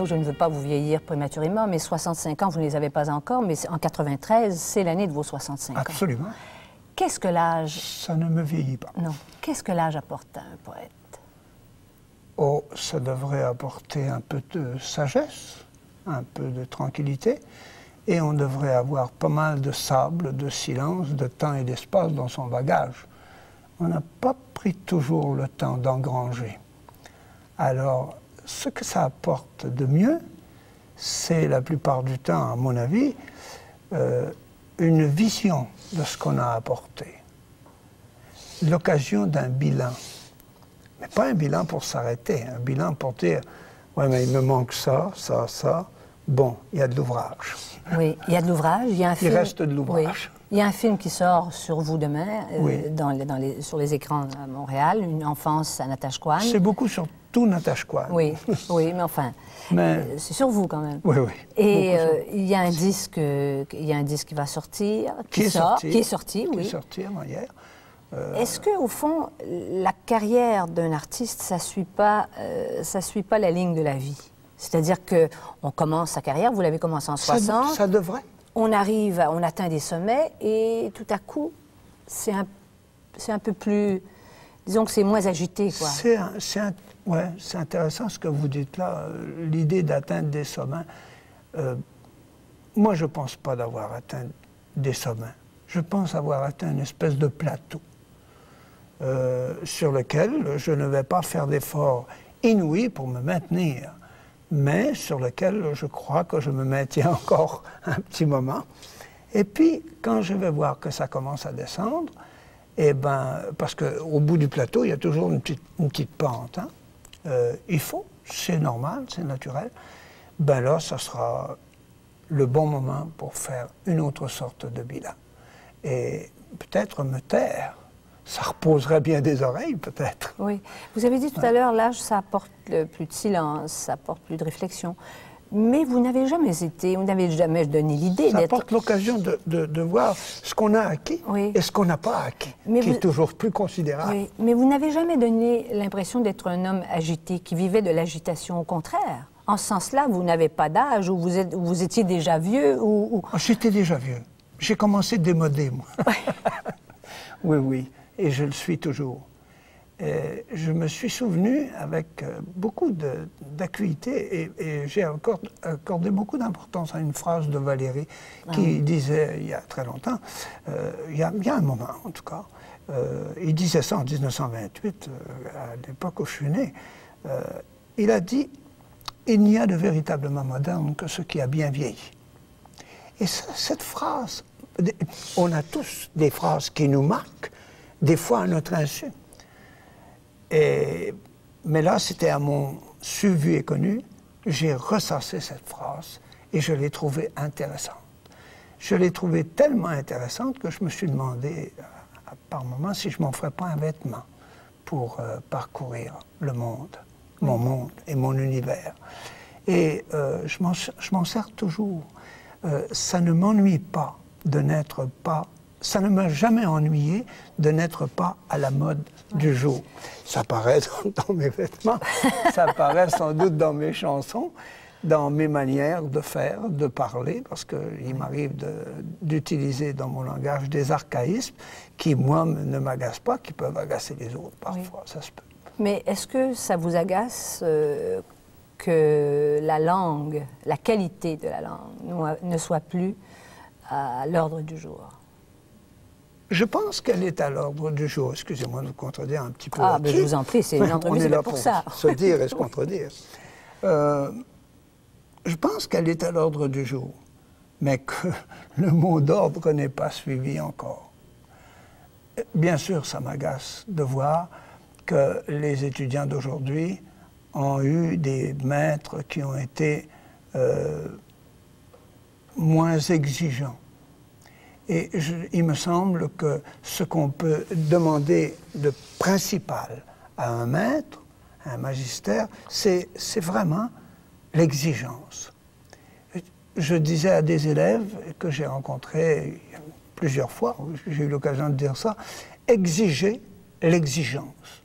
Renaud, je ne veux pas vous vieillir prématurément, mais 65 ans, vous ne les avez pas encore, mais en 93, c'est l'année de vos 65 ans. Absolument. Qu'est-ce que l'âge... Ça ne me vieillit pas. Non. Qu'est-ce que l'âge apporte à un poète? Oh, ça devrait apporter un peu de sagesse, un peu de tranquillité, et on devrait avoir pas mal de sable, de silence, de temps et d'espace dans son bagage. On n'a pas pris toujours le temps d'engranger. Alors, ce que ça apporte de mieux, c'est la plupart du temps, à mon avis, une vision de ce qu'on a apporté. L'occasion d'un bilan. Mais pas un bilan pour s'arrêter, un bilan pour dire « ouais, mais il me manque ça, ça, ça. Bon, il y a de l'ouvrage. » Oui, il y a de l'ouvrage. Il y a un film... Il reste de l'ouvrage. Oui. Il y a un film qui sort sur vous demain, oui. Sur les écrans à Montréal, Une enfance à Natashquan. C'est beaucoup sur tout Natashquan. Oui, oui, mais enfin, c'est sur vous quand même. Oui, oui. Et il y a un disque, qui va sortir, qui est sorti, oui. Qui est sorti hier. Est-ce que au fond, la carrière d'un artiste, ça suit pas la ligne de la vie? C'est-à-dire que on commence sa carrière, vous l'avez commencé en 60. Ça devrait. On atteint des sommets et tout à coup, c'est un peu plus, disons que c'est moins agité, quoi. Ouais, c'est intéressant ce que vous dites là, l'idée d'atteindre des sommets. Moi, je ne pense pas d'avoir atteint des sommets. Je pense avoir atteint une espèce de plateau sur lequel je ne vais pas faire d'efforts inouïs pour me maintenir, mais sur lequel je crois que je me maintiens encore un petit moment. Et puis, quand je vais voir que ça commence à descendre, eh ben, parce qu'au bout du plateau, il y a toujours une petite pente. Hein. Il faut, c'est normal, c'est naturel. Ben là, ça sera le bon moment pour faire une autre sorte de bilan. Et peut-être me taire. Ça reposerait bien des oreilles, peut-être. Oui. Vous avez dit tout à l'heure, l'âge, ça apporte plus de silence, ça apporte plus de réflexion. Mais vous n'avez jamais donné l'idée d'être... Ça apporte l'occasion de voir ce qu'on a acquis et ce qu'on n'a pas acquis, qui est toujours plus considérable. Oui. Mais vous n'avez jamais donné l'impression d'être un homme agité, qui vivait de l'agitation. Au contraire. En ce sens-là, vous n'avez pas d'âge, ou vous étiez déjà vieux, ou... J'étais déjà vieux. J'ai commencé démodé, moi. Oui, oui. Et je le suis toujours. Je me suis souvenu avec beaucoup d'acuité et j'ai accordé beaucoup d'importance à une phrase de Valéry qui disait, il y a très longtemps, il y a un moment en tout cas, il disait ça en 1928, à l'époque où je suis né, il a dit « Il n'y a de véritablement moderne que ce qui a bien vieilli ». Et cette phrase, on a tous des phrases qui nous marquent, des fois à notre insu. Mais là, c'était à mon su-vu et connu, j'ai ressassé cette phrase et je l'ai trouvée intéressante. Je l'ai trouvée tellement intéressante que je me suis demandé, par moments, si je m'en ferais pas un vêtement pour parcourir le monde, mon monde et mon univers. Et je m'en sers toujours. Ça ne m'ennuie pas de n'être pas... Ça ne m'a jamais ennuyé de n'être pas à la mode du jour. Ça paraît dans mes vêtements, ça paraît sans doute dans mes chansons, dans mes manières de faire, de parler, parce qu'il m'arrive d'utiliser dans mon langage des archaïsmes qui, moi, ne m'agacent pas, qui peuvent agacer les autres parfois, ça se peut. Mais est-ce que ça vous agace que la langue, la qualité de la langue ne soit plus à l'ordre du jour? Je pense qu'elle est à l'ordre du jour. Excusez-moi de vous contredire un petit peu. Ah, mais je vous en prie, c'est une entrevue, c'est pour ça. Se dire et se contredire. Je pense qu'elle est à l'ordre du jour, mais que le mot d'ordre n'est pas suivi encore. Bien sûr, ça m'agace de voir que les étudiants d'aujourd'hui ont eu des maîtres qui ont été moins exigeants. Et il me semble que ce qu'on peut demander de principal à un maître, à un magistère, c'est vraiment l'exigence. Je disais à des élèves que j'ai rencontrés plusieurs fois, j'ai eu l'occasion de dire ça, exigez l'exigence.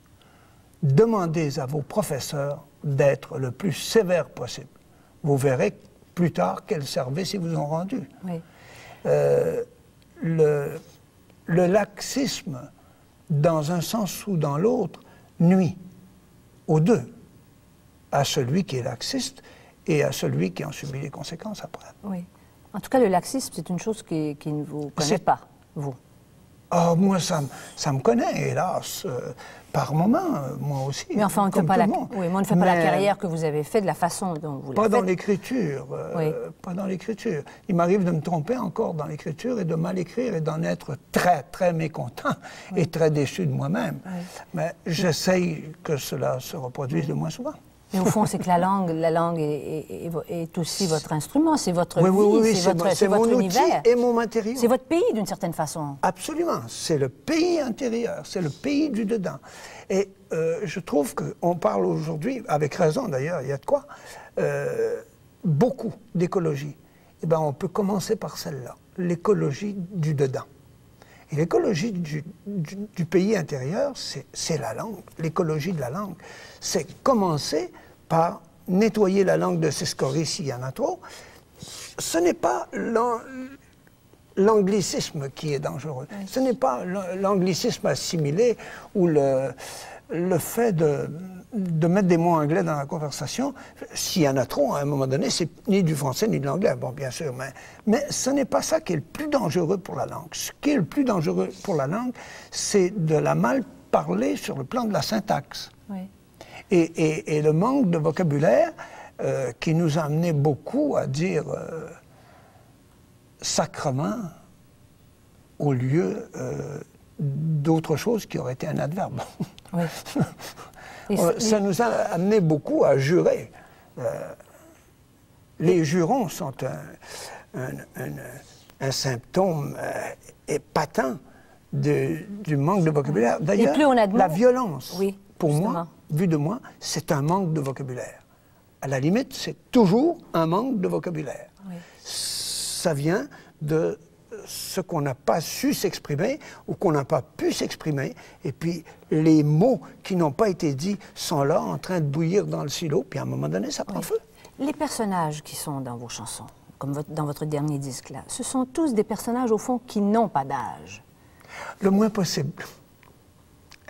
Demandez à vos professeurs d'être le plus sévère possible. vous verrez plus tard quel service ils vous ont rendu. Oui. Le laxisme, dans un sens ou dans l'autre, nuit aux deux, à celui qui est laxiste et à celui qui en subit les conséquences après. Oui. En tout cas, le laxisme, c'est une chose qui ne vous connaît pas, vous. Ah, moi, ça me connaît, hélas, par moments, moi aussi. Mais enfin, on ne fait pas, on ne fait pas la carrière que vous avez faite de la façon dont vous l'avez faite. Pas dans l'écriture, pas dans l'écriture. Il m'arrive de me tromper encore dans l'écriture et de mal écrire et d'en être très, très mécontent et très déçu de moi-même. Mais j'essaye que cela se reproduise le moins souvent. Mais au fond, c'est que la langue est aussi votre instrument, c'est votre vie, c'est votre univers. Et mon matériau. C'est votre pays, d'une certaine façon. Absolument. C'est le pays intérieur, c'est le pays du dedans. Et je trouve qu'on parle aujourd'hui, avec raison d'ailleurs, il y a de quoi, beaucoup d'écologie. Eh bien, on peut commencer par celle-là, l'écologie du dedans. Et l'écologie du pays intérieur, c'est la langue. L'écologie de la langue, c'est commencer par nettoyer la langue de ses scories s'il y en a trop. Ce n'est pas l'anglicisme qui est dangereux. Oui. Ce n'est pas l'anglicisme assimilé ou le fait de mettre des mots anglais dans la conversation. S'il y en a trop, à un moment donné, c'est ni du français ni de l'anglais. Bon, bien sûr, mais ce n'est pas ça qui est le plus dangereux pour la langue. Ce qui est le plus dangereux pour la langue, c'est de la mal parler sur le plan de la syntaxe. Oui. Et le manque de vocabulaire qui nous a amené beaucoup à dire sacrement au lieu d'autre chose qui aurait été un adverbe. Oui. Ça nous a amené beaucoup à jurer. Les jurons sont un symptôme épatant du manque de vocabulaire. D'ailleurs, la violence, oui, pour moi, vu de moi, c'est un manque de vocabulaire. À la limite, c'est toujours un manque de vocabulaire. Oui. Ça vient de ce qu'on n'a pas su s'exprimer ou qu'on n'a pas pu s'exprimer. Et puis, les mots qui n'ont pas été dits sont là, en train de bouillir dans le silo, puis à un moment donné, ça prend feu. Les personnages qui sont dans vos chansons, comme dans votre dernier disque, là, ce sont tous des personnages, au fond, qui n'ont pas d'âge. Le moins possible.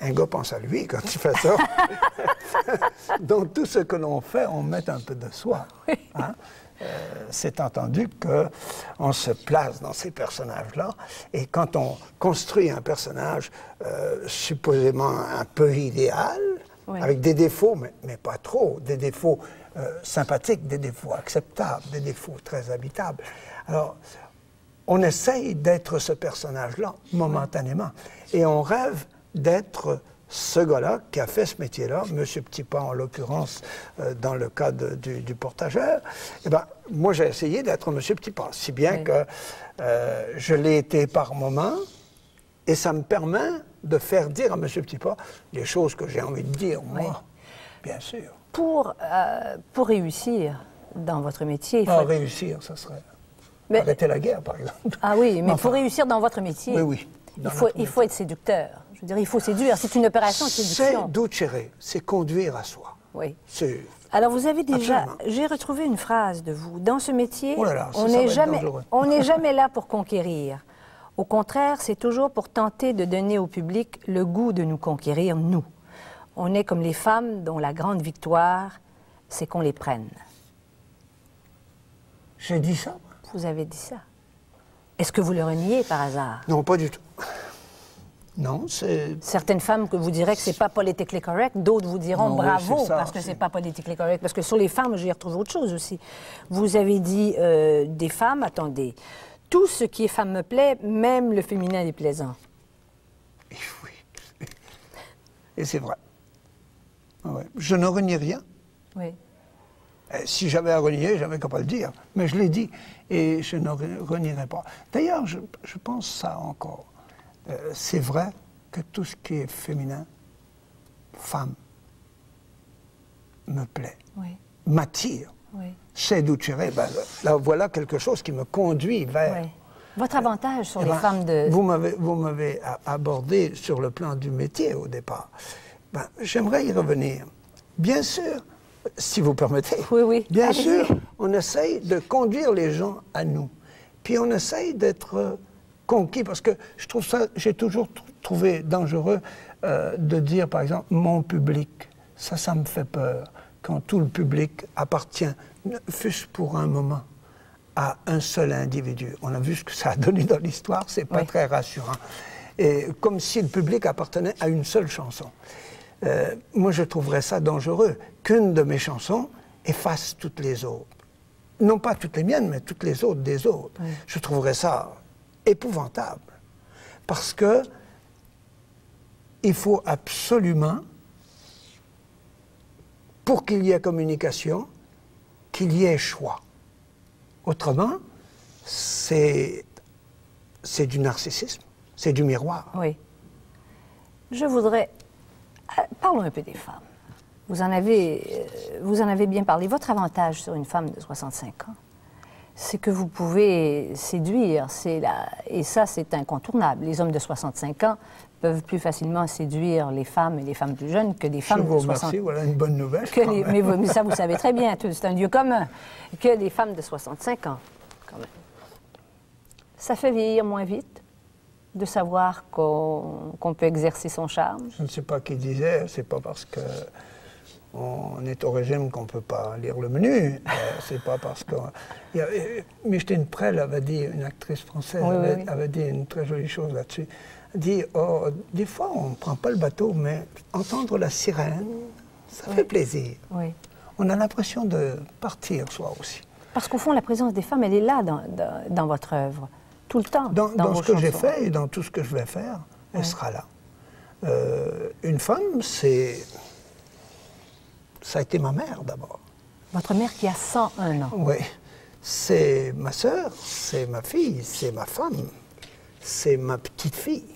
Un gars pense à lui quand il fait ça. Dans tout ce que l'on fait, on met un peu de soi. Oui. Hein? C'est entendu qu'on se place dans ces personnages-là, et quand on construit un personnage supposément un peu idéal, oui, avec des défauts, mais pas trop, des défauts sympathiques, des défauts acceptables, des défauts très habitables, alors on essaye d'être ce personnage-là momentanément, et on rêve d'être ce gars-là qui a fait ce métier-là, M. Petitpas en l'occurrence, dans le cas du portageur, eh ben, moi j'ai essayé d'être M. Petitpas, si bien oui, que je l'ai été par moments, et ça me permet de faire dire à M. Petitpas les choses que j'ai envie de dire, moi, oui, bien sûr. Pour réussir dans votre métier... Il faut réussir, ça serait... arrêter la guerre, par exemple. Ah oui, mais pour réussir dans votre métier, oui, il faut être séducteur. Je veux dire, il faut séduire. C'est une opération de séduction. C'est docere, c'est conduire à soi. Oui. Alors, vous avez déjà... Absolument. J'ai retrouvé une phrase de vous. Dans ce métier, oh là là, on n'est jamais là pour conquérir. Au contraire, c'est toujours pour tenter de donner au public le goût de nous conquérir, nous. On est comme les femmes dont la grande victoire, c'est qu'on les prenne. J'ai dit ça? Vous avez dit ça. Est-ce que vous le reniez par hasard? Non, pas du tout. Non, c'est... Certaines femmes que vous direz que c'est pas politically correct, d'autres vous diront non, bravo oui, parce que c'est pas politically correct. Parce que sur les femmes, j'ai retrouvé autre chose aussi. Vous avez dit des femmes, attendez, tout ce qui est femme me plaît, même le féminin est plaisant. Oui. Et c'est vrai. Ouais. Je ne renie rien. Oui. Si j'avais à renier, j'avais qu'à pas le dire. Mais je l'ai dit et je ne renierai pas. D'ailleurs, je pense ça encore. C'est vrai que tout ce qui est féminin, femme, me plaît, oui, m'attire. Oui. C'est docere, ben, là, voilà quelque chose qui me conduit vers... Oui. Votre avantage sur les femmes de... Vous m'avez abordé sur le plan du métier au départ. Ben, j'aimerais y revenir. Bien sûr, si vous permettez. Oui, oui. Bien sûr, on essaye de conduire les gens à nous. Puis on essaye d'être conquis, parce que je trouve ça, j'ai toujours trouvé dangereux de dire, par exemple, mon public. Ça me fait peur, quand tout le public appartient, fût-ce pour un moment, à un seul individu. On a vu ce que ça a donné dans l'histoire, c'est pas très rassurant. Et comme si le public appartenait à une seule chanson. Moi, je trouverais ça dangereux, qu'une de mes chansons efface toutes les autres. Non pas toutes les miennes, mais toutes les autres des autres. Oui. Je trouverais ça épouvantable. Parce que il faut absolument, pour qu'il y ait communication, qu'il y ait choix. Autrement, c'est du narcissisme, c'est du miroir. Oui. Je voudrais... Parlons un peu des femmes. Vous en avez bien parlé. Votre avantage sur une femme de 65 ans, c'est que vous pouvez séduire, et ça, c'est incontournable. Les hommes de 65 ans peuvent plus facilement séduire les femmes et les femmes plus jeunes que des femmes de 60 ans. Merci, voilà une bonne nouvelle. Mais ça, vous savez très bien, c'est un lieu commun, que des femmes de 65 ans, quand même. Ça fait vieillir moins vite de savoir qu'on peut exercer son charme. Je ne sais pas qui disait, c'est pas parce que on est au régime qu'on ne peut pas lire le menu. C'est pas parce que... Micheline Prel avait dit, une actrice française, avait dit une très jolie chose là-dessus. Elle dit, oh, des fois on ne prend pas le bateau, mais entendre la sirène, ça fait plaisir. Oui. On a l'impression de partir, soi aussi. Parce qu'au fond, la présence des femmes, elle est là dans votre œuvre, tout le temps. Dans ce que j'ai fait et dans tout ce que je vais faire, elle sera là. Une femme, ça a été ma mère d'abord. Votre mère qui a 101 ans. Oui. C'est ma sœur, c'est ma fille, c'est ma femme, c'est ma petite fille.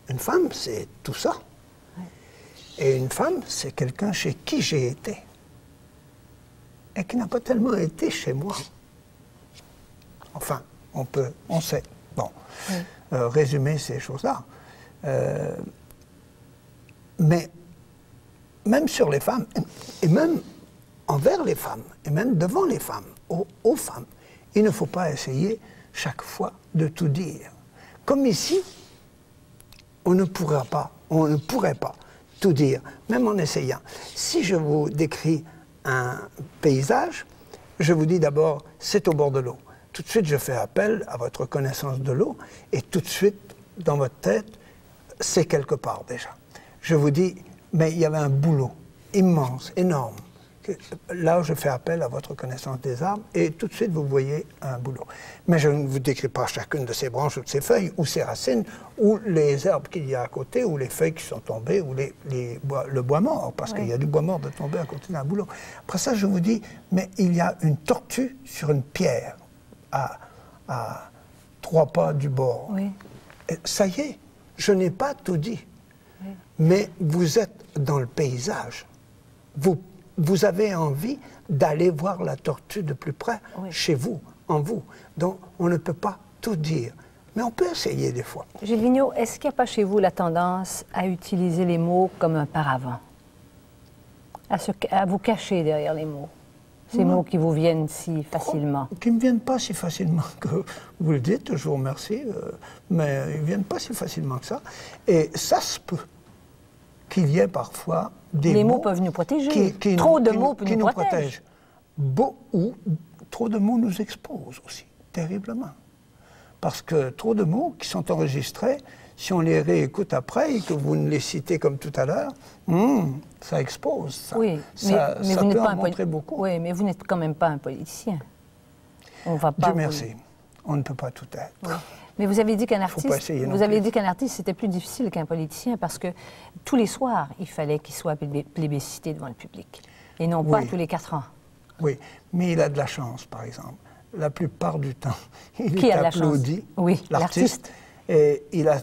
Une femme, c'est tout ça. Oui. Et une femme, c'est quelqu'un chez qui j'ai été. Et qui n'a pas tellement été chez moi. Enfin, on sait. Bon, oui. Résumer ces choses-là. Mais même sur les femmes, et même envers les femmes, et même devant les femmes, aux femmes, il ne faut pas essayer chaque fois de tout dire. Comme ici, on ne pourrait pas tout dire, même en essayant. Si je vous décris un paysage, je vous dis d'abord, c'est au bord de l'eau. Tout de suite, je fais appel à votre connaissance de l'eau, et tout de suite, dans votre tête, c'est quelque part déjà. Je vous dis, mais il y avait un boulot immense, énorme. Là, je fais appel à votre connaissance des arbres, et tout de suite, vous voyez un boulot. Mais je ne vous décris pas chacune de ces branches ou de ces feuilles, ou ces racines, ou les herbes qu'il y a à côté, ou les feuilles qui sont tombées, ou le bois mort, parce qu'il y a du bois mort de tomber à côté d'un boulot. Après ça, je vous dis, mais il y a une tortue sur une pierre, à 3 pas du bord. Oui. Et ça y est, je n'ai pas tout dit. Oui. Mais vous êtes dans le paysage. Vous avez envie d'aller voir la tortue de plus près, chez vous, en vous. Donc, on ne peut pas tout dire. Mais on peut essayer des fois. Gilles Vigneault, est-ce qu'il n'y a pas chez vous la tendance à utiliser les mots comme un paravent? À vous cacher derrière les mots? Ces mots qui vous viennent si facilement. Qui ne me viennent pas si facilement que vous le dites, je vous remercie, mais ils ne viennent pas si facilement que ça. Et ça se peut qu'il y ait parfois des les mots peuvent nous protéger. Trop de mots peuvent nous protéger. Ou trop de mots nous exposent aussi, terriblement. Parce que trop de mots qui sont enregistrés, si on les réécoute après et que vous ne les citez comme tout à l'heure, ça expose. Ça, oui, ça vous peut en montrer beaucoup. Oui, mais vous n'êtes quand même pas un politicien. On va pas. Dieu merci. On ne peut pas tout être. Oui. Mais vous avez dit qu'un artiste, c'était plus difficile qu'un politicien parce que tous les soirs, il fallait qu'il soit plébiscité devant le public et non pas tous les 4 ans. Oui, mais il a de la chance, par exemple. La plupart du temps, il est applaudi, l'artiste. Et il a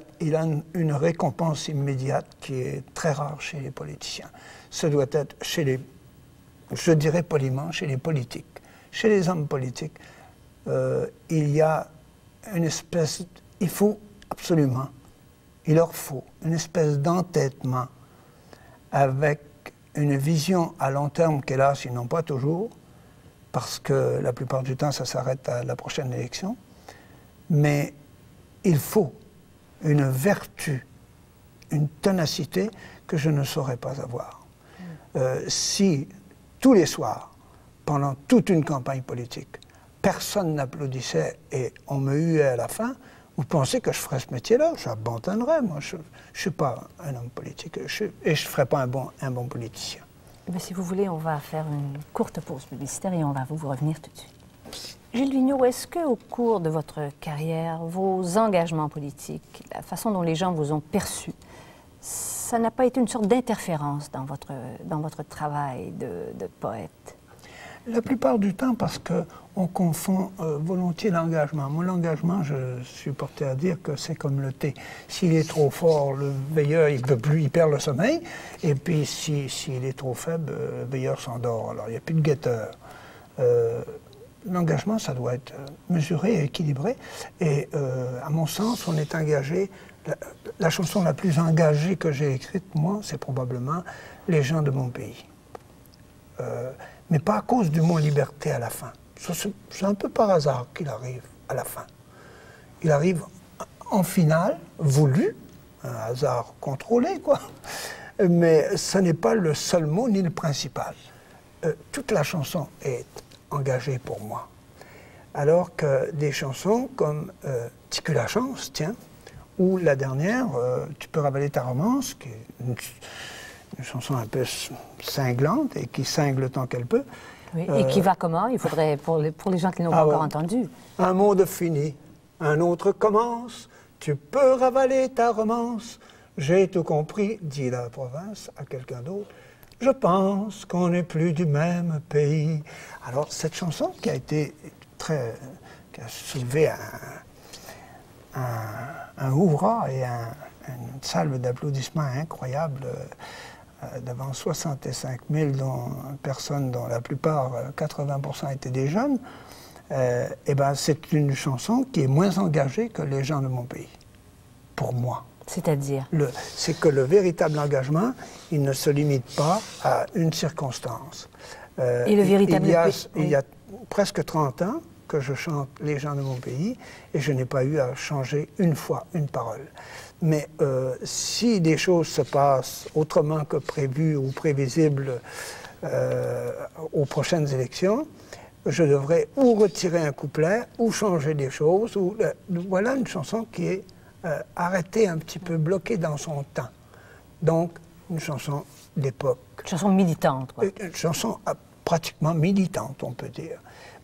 une récompense immédiate qui est très rare chez les politiciens. Ce doit être chez les, je dirais poliment, chez les politiques. Chez les hommes politiques, il y a une espèce, il faut absolument, il leur faut une espèce d'entêtement avec une vision à long terme qu'hélas, ils n'ont pas toujours, parce que la plupart du temps, ça s'arrête à la prochaine élection. Mais il faut une vertu, une ténacité que je ne saurais pas avoir. Si tous les soirs, pendant toute une campagne politique, personne n'applaudissait et on me huait à la fin, vous pensez que je ferais ce métier-là? J'abandonnerais, moi. Je ne suis pas un homme politique et je ne ferais pas un bon politicien. Mais si vous voulez, on va faire une courte pause publicitaire et on va vous revenir tout de suite. Gilles Vigneault, est-ce qu'au cours de votre carrière, vos engagements politiques, la façon dont les gens vous ont perçu, ça n'a pas été une sorte d'interférence dans votre travail de poète? La plupart du temps, parce qu'on confond volontiers l'engagement. Moi, l'engagement, je suis porté à dire que c'est comme le thé. S'il est trop fort, le veilleur, il ne peut plus, il perd le sommeil. Et puis, s'il est trop faible, le veilleur s'endort. Alors, il n'y a plus de guetteur. L'engagement, ça doit être mesuré et équilibré. Et à mon sens, on est engagé. La chanson la plus engagée que j'ai écrite, moi, c'est probablement « Les gens de mon pays ». Mais pas à cause du mot liberté à la fin. C'est un peu par hasard qu'il arrive à la fin. Il arrive en finale, voulu, un hasard contrôlé, quoi. Mais ce n'est pas le seul mot ni le principal. Toute la chanson est engagée pour moi. Alors que des chansons comme Ticu la chance, tiens, ou la dernière, Tu peux ravaler ta romance, qui est une chanson un peu cinglante et qui cingle le temps qu'elle peut. Oui, et qui va comment? Il faudrait, pour les gens qui n'ont pas encore entendu. Un monde fini, un autre commence, tu peux ravaler ta romance. J'ai tout compris, dit la province à quelqu'un d'autre. Je pense qu'on n'est plus du même pays. Alors, cette chanson qui a été qui a soulevé un hourra et une salve d'applaudissements incroyable devant 65 000 personnes, dont la plupart, 80%, étaient des jeunes, eh ben, c'est une chanson qui est moins engagée que Les gens de mon pays, pour moi. C'est-à-dire? C'est que le véritable engagement, il ne se limite pas à une circonstance. Et le véritable... Il y a presque 30 ans que je chante Les gens de mon pays et je n'ai pas eu à changer une fois une parole. Mais si des choses se passent autrement que prévu ou prévisible aux prochaines élections, je devrais ou retirer un couplet, ou changer des choses. Voilà une chanson qui est arrêtée un petit peu, bloquée dans son temps. Donc, une chanson d'époque. Une chanson militante, quoi. Une chanson pratiquement militante, on peut dire.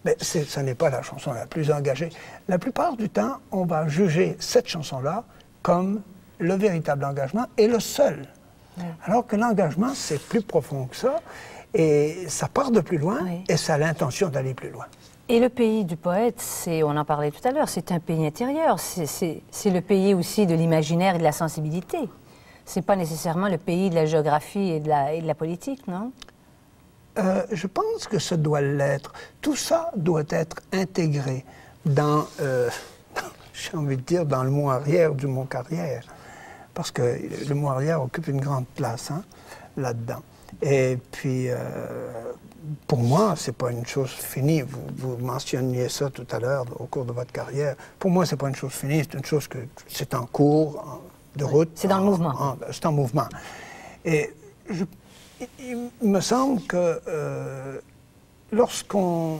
Mais ce n'est pas la chanson la plus engagée. La plupart du temps, on va juger cette chanson-là comme le véritable engagement et le seul. Oui. Alors que l'engagement, c'est plus profond que ça, et ça part de plus loin, oui. Et ça a l'intention d'aller plus loin. Et le pays du poète, on en parlait tout à l'heure, c'est un pays intérieur, c'est le pays aussi de l'imaginaire et de la sensibilité. C'est pas nécessairement le pays de la géographie et de la politique, non? Je pense que ça doit l'être. Tout ça doit être intégré dans, j'ai envie de dire, dans le mot arrière du mot carrière. Parce que le mot arrière occupe une grande place là-dedans. Et puis, pour moi, c'est pas une chose finie. Vous mentionniez ça tout à l'heure au cours de votre carrière. Pour moi, c'est pas une chose finie, c'est une chose que c'est en cours de route. C'est dans le mouvement. C'est en mouvement. Et il me semble que lorsqu'on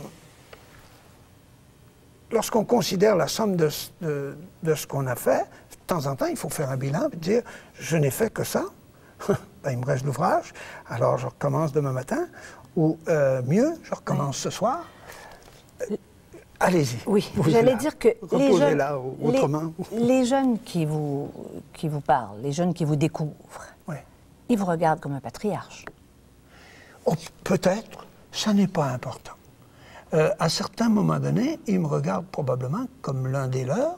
considère la somme de ce qu'on a fait, de temps en temps, il faut faire un bilan et dire « je n'ai fait que ça, ben, il me reste l'ouvrage, alors je recommence demain matin » ou mieux, je recommence ce soir. Allez-y. Oui, j'allais dire que les jeunes qui vous parlent, les jeunes qui vous découvrent, oui. Ils vous regardent comme un patriarche. Oh, peut-être, ça n'est pas important. À certains moments donnés, ils me regardent probablement comme l'un des leurs,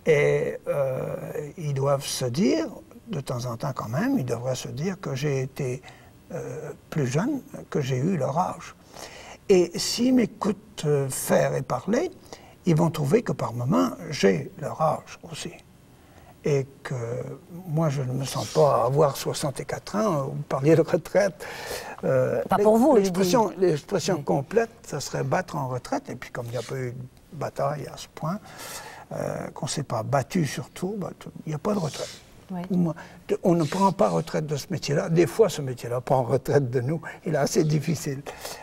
et ils doivent se dire, de temps en temps quand même, ils devraient se dire que j'ai été plus jeune, que j'ai eu leur âge. Et s'ils m'écoutent faire et parler, ils vont trouver que par moments, j'ai leur âge aussi. et que moi, je ne me sens pas avoir 64 ans. Vous parliez de retraite. Pas pour vous, l'expression complète, ça serait battre en retraite. Et puis, comme il n'y a pas eu de bataille à ce point, qu'on ne s'est pas battu surtout, il n'y a pas de retraite. Oui. On ne prend pas retraite de ce métier-là. Des fois, ce métier-là prend retraite de nous. Il est assez difficile.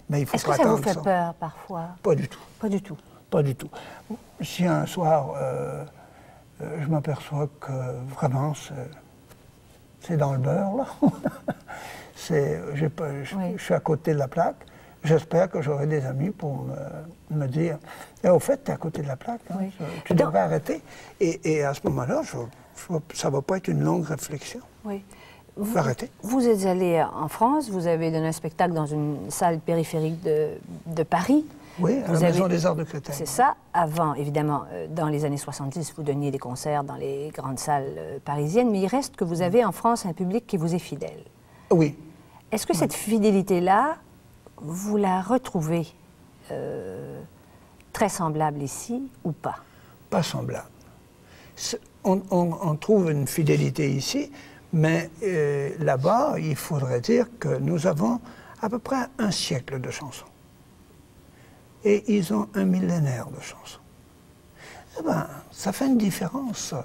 Mais il faut Est-ce que ça vous fait peur parfois? Pas du tout. Pas du tout. Pas du tout. Si un soir, je m'aperçois que vraiment, c'est dans le beurre, là. Je suis à côté de la plaque. J'espère que j'aurai des amis pour me dire « Au fait, tu es à côté de la plaque, hein, oui. Tu devrais arrêter. » Et à ce moment-là, ça ne va pas être une longue réflexion. Oui. Vous êtes allé en France, vous avez donné un spectacle dans une salle périphérique de Paris. Oui, à la Maison des Arts de Créteil. C'est ça. Avant, évidemment, dans les années 70, vous donniez des concerts dans les grandes salles parisiennes, mais il reste que vous avez en France un public qui vous est fidèle. Oui. Est-ce que cette fidélité-là, vous la retrouvez très semblable ici ou pas? Pas semblable. On trouve une fidélité ici, mais là-bas, il faudrait dire que nous avons à peu près un siècle de chansons. Et ils ont un millénaire de chansons. Eh ben, ça fait une différence, ça,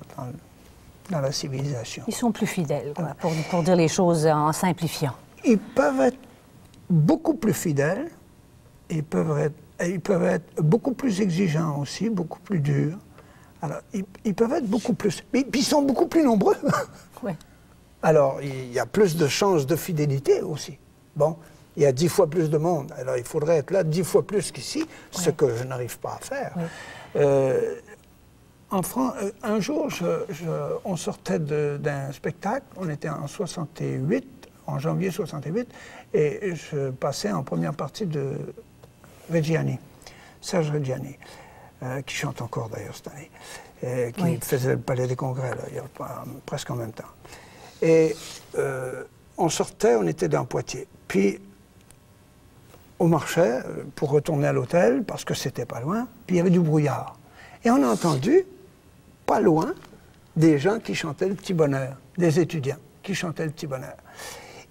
dans la civilisation. Ils sont plus fidèles, quoi, pour dire les choses en simplifiant. Ils peuvent être beaucoup plus fidèles, ils peuvent être beaucoup plus exigeants aussi, beaucoup plus durs. Alors, ils peuvent être beaucoup plus... Mais ils sont beaucoup plus nombreux. Oui. Alors, il y a plus de chances de fidélité aussi. Bon, il y a 10 fois plus de monde. Alors, il faudrait être là 10 fois plus qu'ici, ce que je n'arrive pas à faire. Oui. En France, un jour, on sortait d'un spectacle, on était en 68, en janvier 68, et je passais en première partie de Reggiani, Serge Reggiani, qui chante encore d'ailleurs cette année, qui faisait le Palais des Congrès, là, il y a presque en même temps. Et on sortait, on était dans Poitiers. Puis, on marchait pour retourner à l'hôtel, parce que c'était pas loin, puis il y avait du brouillard. Et on a entendu, pas loin, des gens qui chantaient le Petit Bonheur, des étudiants qui chantaient le Petit Bonheur.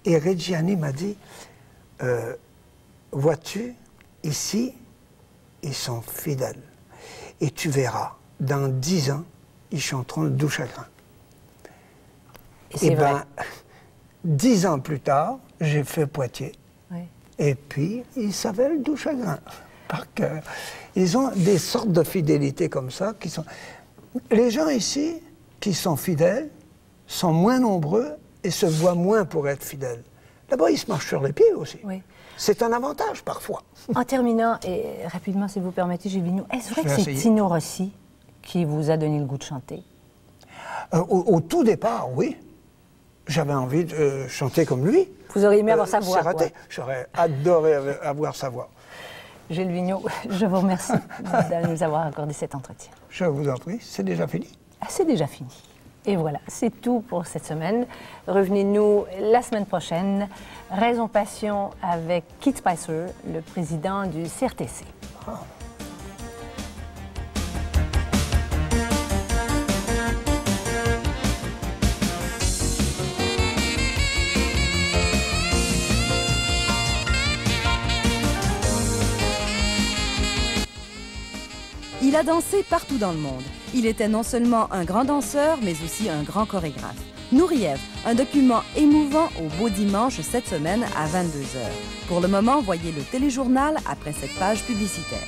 Et Reggiani m'a dit, vois-tu, ici, ils sont fidèles. Et tu verras, dans 10 ans, ils chanteront le Doux Chagrin. Et bien, 10 ans plus tard, j'ai fait Poitiers. Oui. Et puis, ils savaient le Doux Chagrin par cœur. Ils ont des sortes de fidélité comme ça qui sont... Les gens ici, qui sont fidèles, sont moins nombreux et se voient moins pour être fidèles. Là-bas, ils se marchent sur les pieds aussi. Oui. C'est un avantage, parfois. En terminant, et rapidement, si vous permettez, Gilles Vigneault, est-ce vrai que c'est Tino Rossi qui vous a donné le goût de chanter? Au tout départ, oui. J'avais envie de chanter comme lui. Vous auriez aimé avoir sa voix. J'aurais adoré avoir sa voix. Gilles Vigneault, je vous remercie de nous avoir accordé cet entretien. Je vous en prie, c'est déjà fini. Ah, c'est déjà fini. Et voilà, c'est tout pour cette semaine. Revenez-nous la semaine prochaine. Raison Passion avec Keith Spicer, le président du CRTC. Ah. Il a dansé partout dans le monde. Il était non seulement un grand danseur, mais aussi un grand chorégraphe. Nouriev, un document émouvant au Beau Dimanche cette semaine à 22h. Pour le moment, voyez le téléjournal après cette page publicitaire.